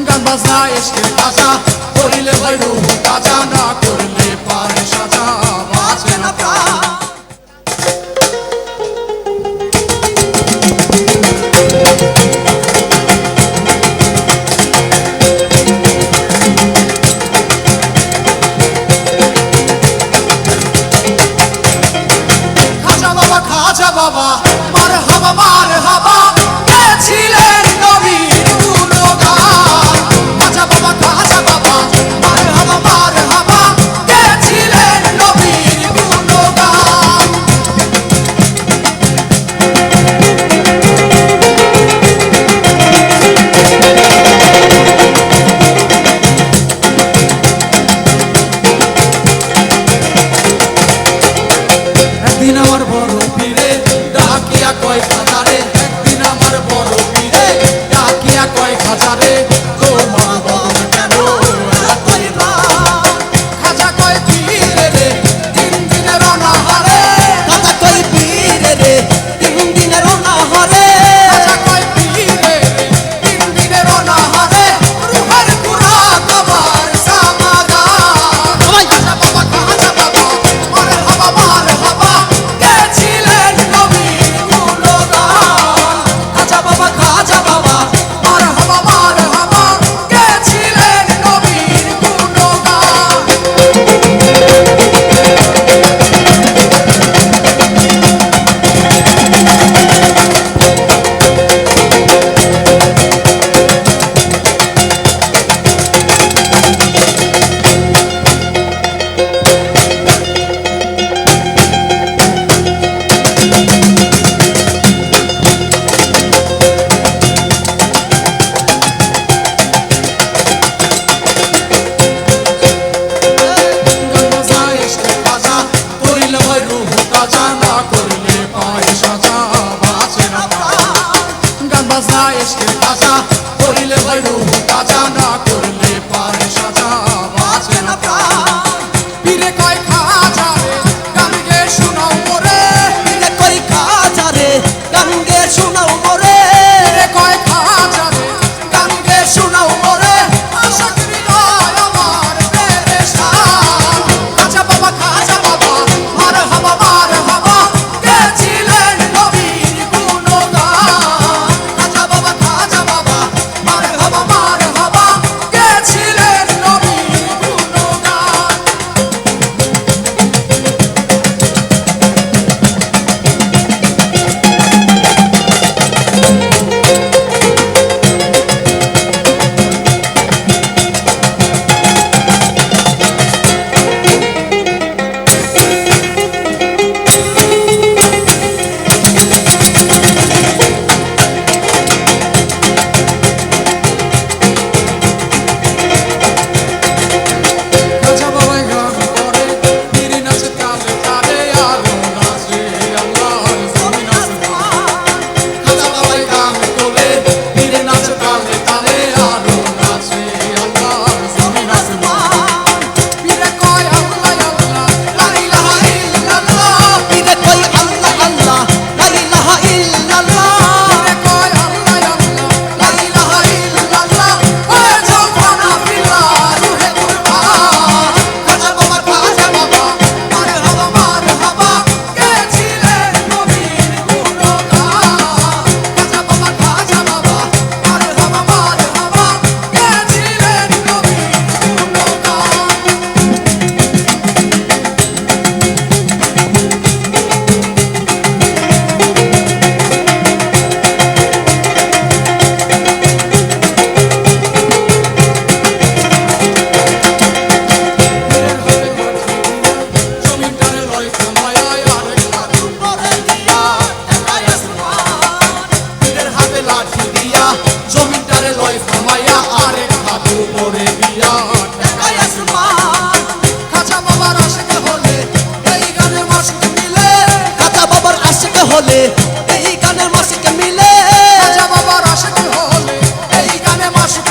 গান বাজনা ইশকের ভাষা করিলে ভাই রূহ তাজা না করলে পারে সাজা বাঁচে না প্রাণ খাজা বাবা মারহাবা মারহাবা কে ছিলেন নবীর গুণগান খাজা বাবা মারহাবা মারহাবা কে ছিলেন নবীর গুণগান একদিন আমার বড় পীরে ডাকিয়া কয় খাজারে একদিন আমার বড় পীরে ডাকিয়া কয় খাজারে তোমার বদন কেন এতই রাত খাজা কয় পীরে রে তিন দিনের অনাহারে খাজা কয় পীরে রে তিন দিনের অনাহারে খাজা কয় পীরে রে তিন দিনের অনাহারে রুহের কুরাত আমার সামাদান খাজা বাবা মারহাবা মারহাবা কে ছিলেন নবীর গুণগান খাজা বাবা মারহাবা মারহাবা কে ছিলেন নবীর গুণগান গান বাজনা ইশকের ভাষা করিলে ভাই রূহ তাজা না করলে পারে সাজা বাঁচে না প্রাণ পীরে কয় খাজা রে গান গে শোনাও মোরে পীরে কয় খাজা রে গান গে শোনাও মোরে পীরে কয় খাজা রে গান গে শোনাও মোরে আশা করি নয় আমার পেরেশান খাজা বাবা মারহাবা মারহাবা কে ছিলেন নবীর গুণগান খাজা বাবা মারহাবা মারহাবা কে ছিলেন নবীর গুণগান খাজা বাবা গান করে পীর নাচে তালে তালে আরো নাচে আল্লাহর জমিন আসমান খাজা বাবা গান করে পীর নাচে তালে তালে আরো নাচে আল্লাহর জমিন আসমান পীরে কয় আল্লাহ আল্লাহ লা ইলাহা ইল্লাল্লাহ পীরে কয় আল্লাহ আল্লাহ লা ইলাহা ইল্লাল্লাহ পীরে কয় আল্লাহ আল্লাহ লা ইলাহা ইল্লাল্লাহ ওয়া জাওফানা ফিল্লাহ রুহে কুরবান খাজা বাবা মারহাবা মারহাবা কে ছিলেন নবীর গুণগান খাজা বাবা মারহাবা মারহাবা কে ছিলেন নবীর গুণগান জমিনটারে লয় কামায়া আরেক হাত উপরে দিয়া একাই আসমান পীরের হাতে লাঠি দিয়া জমিনটারে লয় কামায়া আরেক হাত উপরে দিয়া একাই আসমান খাজা বাবার আশিক হলে এই গানে মাসুক মিলে খাজা বাবার আশিক হলে এই গানে মাসুক মিলে খাজা বাবার আশিক হলে এই গানে মাসুক